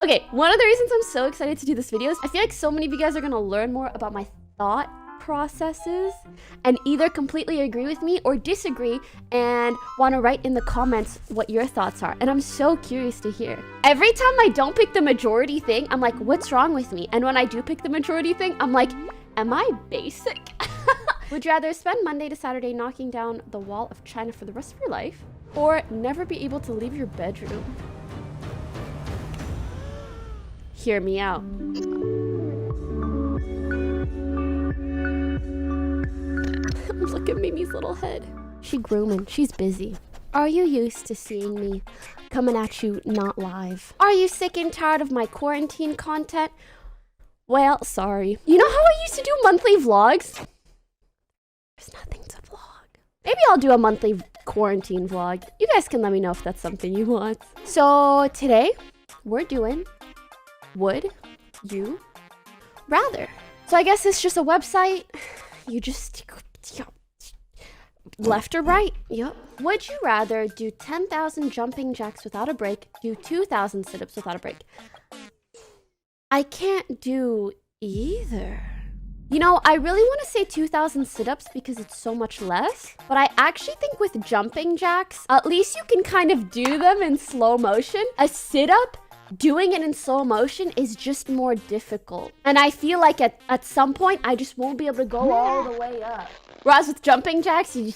Okay, one of the reasons I'm so excited to do this video is I feel like so many of you guys are gonna learn more about my thought processes and either completely agree with me or disagree and want to write in the comments what your thoughts are. And I'm so curious to hear. Every time I don't pick the majority thing, I'm like, what's wrong with me? And when I do pick the majority thing, I'm like, am I basic? Would you rather spend Monday to Saturday knocking down the wall of China for the rest of your life or never be able to leave your bedroom? Hear me out. Look at Mimi's little head. She grooming. She's busy. Are you used to seeing me coming at you not live? Are you sick and tired of my quarantine content? Well, sorry. You know how I used to do monthly vlogs? There's nothing to vlog. Maybe I'll do a monthly quarantine vlog. You guys can let me know if that's something you want. So today we're doing Would You Rather. So I guess it's just a website. You just left or right. Yep. Would you rather do 10,000 jumping jacks without a break, do 2,000 sit-ups without a break? I can't do either. You know, I really want to say 2,000 sit-ups because it's so much less, but I actually think with jumping jacks, at least you can kind of do them in slow motion. A sit-up, doing it in slow motion is just more difficult. And I feel like at some point, I just won't be able to go all the way up. Whereas with jumping jacks, you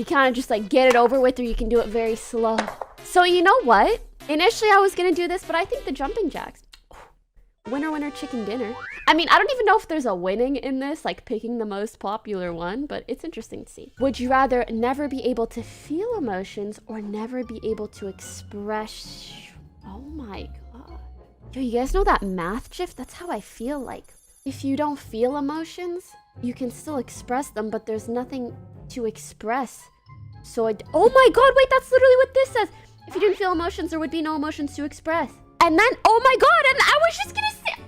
kind of just like get it over with, or you can do it very slow. So you know what? Initially, I was going to do this, but I think the jumping jacks. Winner, winner, chicken dinner. I mean, I don't even know if there's a winning in this, like picking the most popular one, but it's interesting to see. Would you rather never be able to feel emotions or never be able to express... Oh my god. Yo, you guys know that math gif? That's how I feel like. If you don't feel emotions, you can still express them, but there's nothing to express. So oh my god, wait, that's literally what this says. If you didn't feel emotions, there would be no emotions to express. And then, oh my god, and I was just gonna say...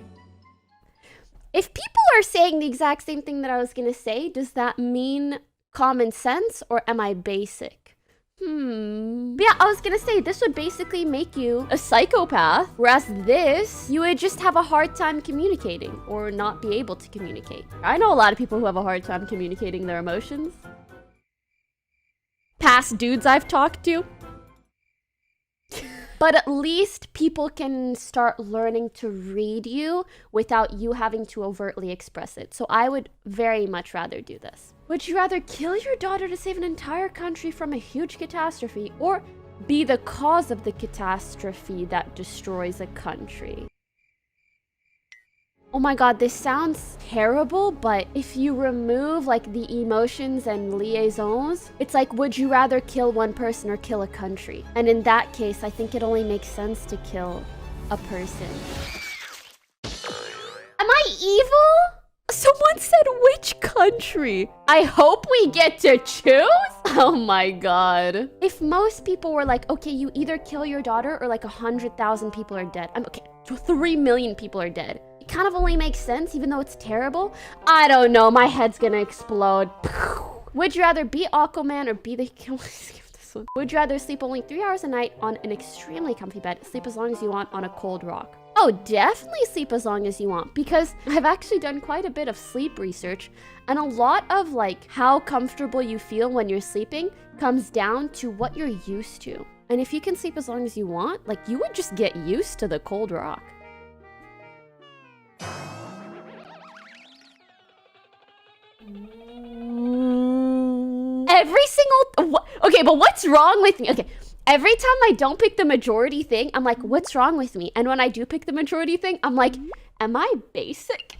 If people are saying the exact same thing that I was gonna say, does that mean common sense or am I basic? But yeah, I was gonna say, this would basically make you a psychopath, whereas this, you would just have a hard time communicating or not be able to communicate. I know a lot of people who have a hard time communicating their emotions. Past dudes I've talked to. But at least people can start learning to read you without you having to overtly express it. So I would very much rather do this. Would you rather kill your daughter to save an entire country from a huge catastrophe or be the cause of the catastrophe that destroys a country? Oh my god, this sounds terrible, but if you remove like the emotions and liaisons, it's like, would you rather kill one person or kill a country? And in that case, I think it only makes sense to kill a person. Am I evil? Someone said which country? I hope we get to choose? Oh my god. If most people were like, okay, you either kill your daughter or like 100,000 people are dead. Okay, 3 million people are dead. Kind of only makes sense, even though it's terrible. I don't know, my head's gonna explode. Would you rather be Aquaman or be the... Would you rather sleep only 3 hours a night on an extremely comfy bed, sleep as long as you want on a cold rock? Oh, definitely sleep as long as you want, because I've actually done quite a bit of sleep research, and a lot of like how comfortable you feel when you're sleeping comes down to what you're used to. And if you can sleep as long as you want, like you would just get used to the cold rock. Every single... Okay, but what's wrong with me? Okay, every time I don't pick the majority thing, I'm like, what's wrong with me? And when I do pick the majority thing, I'm like, am I basic?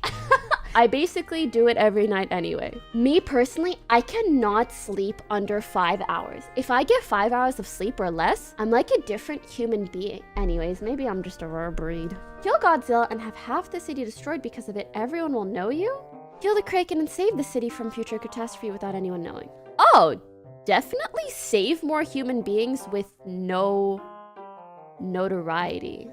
I basically do it every night anyway. Me personally, I cannot sleep under 5 hours. If I get 5 hours of sleep or less, I'm like a different human being. Anyways, maybe I'm just a rare breed. Kill Godzilla and have half the city destroyed because of it. Everyone will know you? Kill the Kraken and save the city from future catastrophe without anyone knowing. Oh, definitely save more human beings with no notoriety.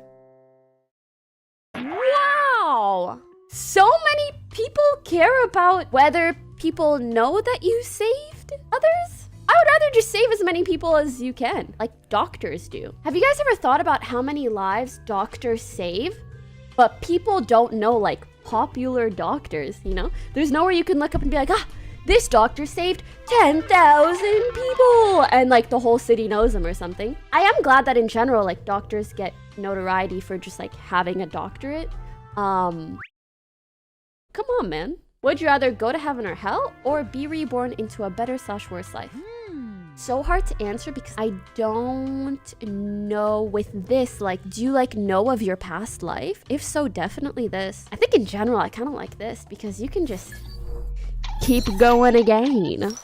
Wow! So many people care about whether people know that you saved others? I would rather just save as many people as you can, like doctors do. Have you guys ever thought about how many lives doctors save But people don't know like popular doctors, you know? There's nowhere you can look up and be like, ah, this doctor saved 10,000 people, and like the whole city knows him or something. I am glad that in general, like doctors get notoriety for just like having a doctorate. Come on, man. Would you rather go to heaven or hell, or be reborn into a better / worse life? So hard to answer because I don't know with this, like, do you like know of your past life? If so, definitely this. I think in general, I kind of like this because you can just keep going again.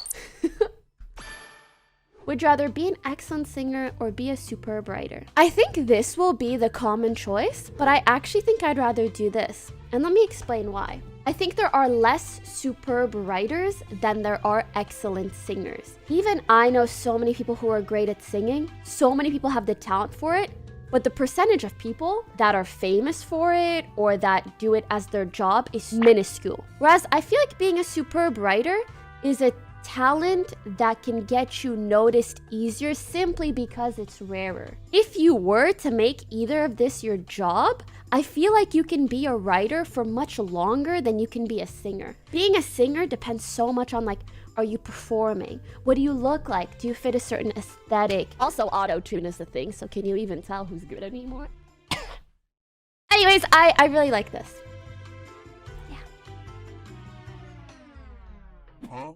Would you rather be an excellent singer or be a superb writer? I think this will be the common choice, but I actually think I'd rather do this. And let me explain why. I think there are less superb writers than there are excellent singers. Even I know so many people who are great at singing. So many people have the talent for it, but the percentage of people that are famous for it or that do it as their job is minuscule. Whereas I feel like being a superb writer is a talent that can get you noticed easier simply because it's rarer. If you were to make either of this your job, I feel like you can be a writer for much longer than you can be a singer. Being a singer depends so much on like, are you performing? What do you look like? Do you fit a certain aesthetic? Also, auto-tune is the thing, so can you even tell who's good anymore? Anyways, I really like this. Huh?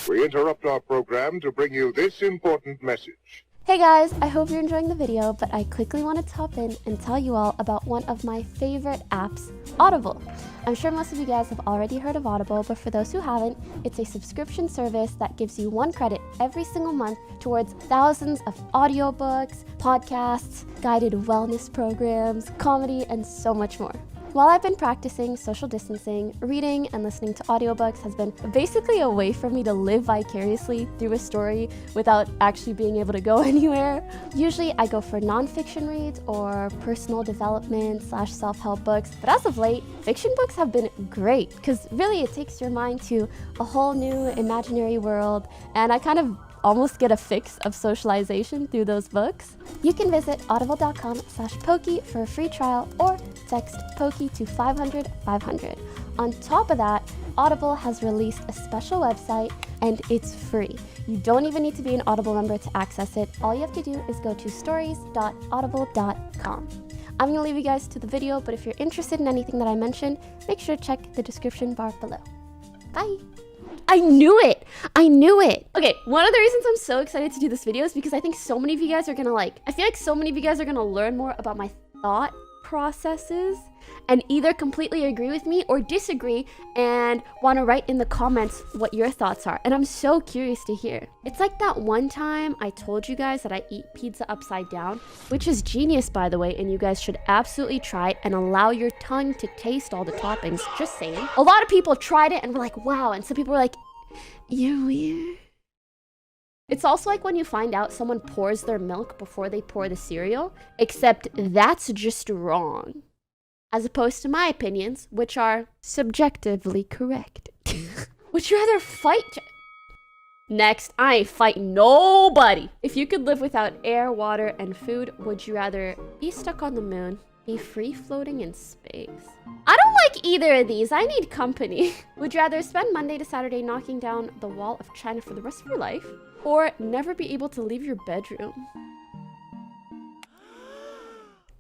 We interrupt our program to bring you this important message. Hey guys, I hope you're enjoying the video, but I quickly wanted to hop in and tell you all about one of my favorite apps, Audible. I'm sure most of you guys have already heard of Audible, but for those who haven't, it's a subscription service that gives you 1 credit every single month towards thousands of audiobooks, podcasts, guided wellness programs, comedy, and so much more. While I've been practicing social distancing, reading and listening to audiobooks has been basically a way for me to live vicariously through a story without actually being able to go anywhere. Usually I go for nonfiction reads or personal development / self-help books, but as of late, fiction books have been great because really it takes your mind to a whole new imaginary world, and I kind of almost get a fix of socialization through those books. You can visit audible.com/Poki for a free trial or text Poki to 500 500. On top of that, Audible has released a special website and it's free. You don't even need to be an Audible member to access it. All you have to do is go to stories.audible.com. I'm gonna leave you guys to the video, but if you're interested in anything that I mentioned, make sure to check the description bar below. Bye. I knew it. I knew it. Okay, one of the reasons I'm so excited to do this video is because I think so many of you guys are gonna I feel like so many of you guys are gonna learn more about my thought processes and either completely agree with me or disagree and want to write in the comments what your thoughts are. And I'm so curious to hear. It's like that one time I told you guys that I eat pizza upside down, which is genius, by the way, and you guys should absolutely try it and allow your tongue to taste all the toppings. Just saying. A lot of people tried it and were like, wow, and some people were like, you're weird. It's also like when you find out someone pours their milk before they pour the cereal, except that's just wrong. As opposed to my opinions, which are subjectively correct. Would you rather fight? Next, I ain't fighting nobody. If you could live without air, water, and food, would you rather be stuck on the moon, be free floating in space? I don't like either of these. I need company. Would you rather spend Monday to Saturday knocking down the wall of China for the rest of your life, or never be able to leave your bedroom?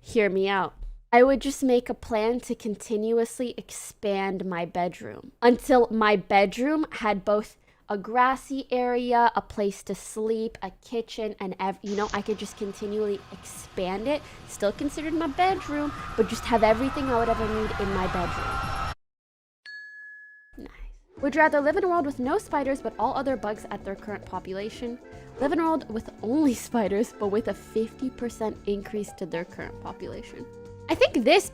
Hear me out. I would just make a plan to continuously expand my bedroom until my bedroom had both a grassy area, a place to sleep, a kitchen, and I could just continually expand it. Still considered my bedroom, but just have everything I would ever need in my bedroom. Nice. Would you rather live in a world with no spiders but all other bugs at their current population? Live in a world with only spiders but with a 50% increase to their current population. I think there's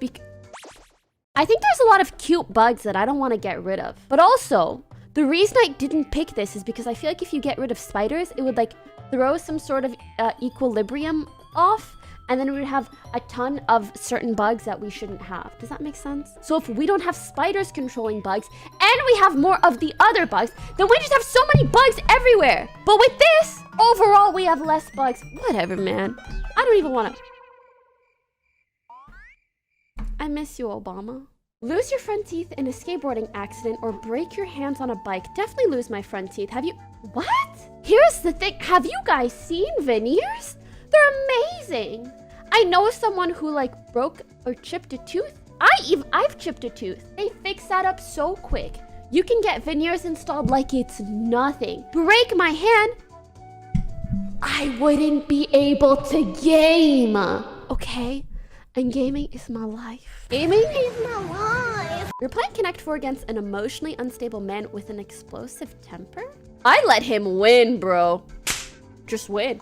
a lot of cute bugs that I don't want to get rid of. But also, the reason I didn't pick this is because I feel like if you get rid of spiders, it would like throw some sort of equilibrium off, and then we would have a ton of certain bugs that we shouldn't have. Does that make sense? So if we don't have spiders controlling bugs, and we have more of the other bugs, then we just have so many bugs everywhere. But with this, overall, we have less bugs. Whatever, man. I don't even want to... I miss you, Obama. Lose your front teeth in a skateboarding accident or break your hands on a bike. Definitely lose my front teeth. Have you... What? Here's the thing. Have you guys seen veneers? They're amazing. I know someone who like broke or chipped a tooth. I've chipped a tooth. They fix that up so quick. You can get veneers installed like it's nothing. Break my hand, I wouldn't be able to game. Okay? And gaming is my life. Gaming is my life. You're playing Connect 4 against an emotionally unstable man with an explosive temper? I let him win, bro. Just win.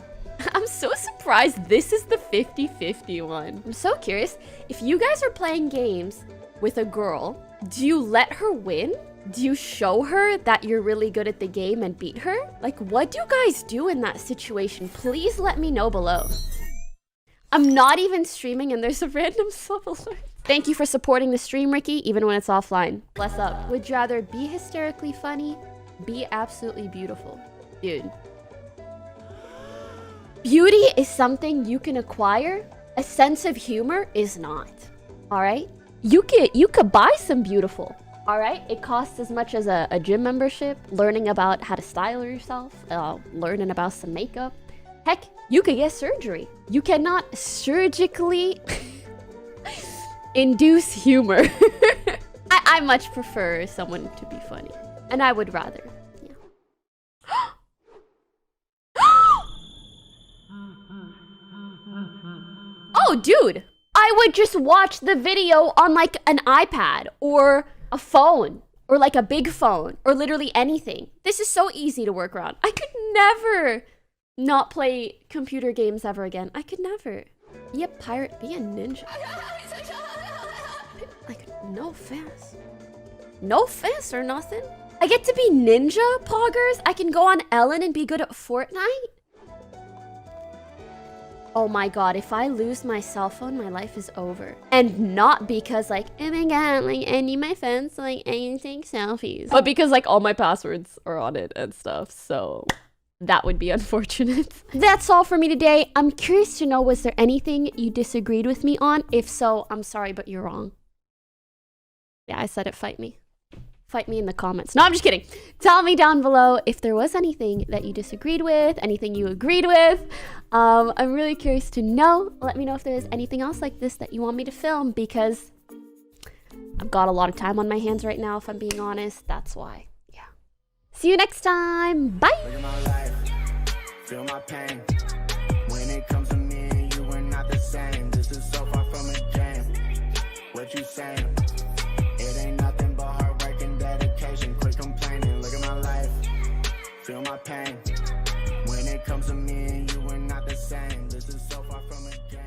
I'm so surprised this is the 50-50 one. I'm so curious. If you guys are playing games with a girl, do you let her win? Do you show her that you're really good at the game and beat her? Like, what do you guys do in that situation? Please let me know below. I'm not even streaming and there's a random sub alert. Thank you for supporting the stream, Ricky, even when it's offline. Bless up. Would you rather be hysterically funny, be absolutely beautiful? Dude. Beauty is something you can acquire. A sense of humor is not. All right? You could buy some beautiful. All right? It costs as much as a gym membership, learning about how to style yourself, learning about some makeup. Heck, you could get surgery. You cannot surgically induce humor. I much prefer someone to be funny. And I would rather, yeah. Oh, dude, I would just watch the video on like an iPad or a phone or like a big phone or literally anything. This is so easy to work around. I could never not play computer games ever again. I could never. Be a pirate, be a ninja. Like, no offense. No offense or nothing. I get to be ninja poggers. I can go on Ellen and be good at Fortnite. Oh my god, if I lose my cell phone, my life is over. And not because like, oh my god, like I need my phone so like I can take selfies. But because like all my passwords are on it and stuff, so that would be unfortunate. That's all for me today. I'm curious to know, was there anything you disagreed with me on? If so, I'm sorry, but you're wrong. Yeah, I said it, fight me. Fight me in the comments. No, I'm just kidding. Tell me down below if there was anything that you disagreed with, anything you agreed with. I'm really curious to know. Let me know if there's anything else like this that you want me to film, because I've got a lot of time on my hands right now, if I'm being honest. That's why. Yeah. See you next time. Bye. Look at my life, feel my pain. When it comes to me and you, we're not the same. This is so far from a game. What you saying? It ain't nothing but hard work and dedication. Quit complaining. Look at my life, feel my pain. When it comes to me and you, we're not the same. This is so far from a game.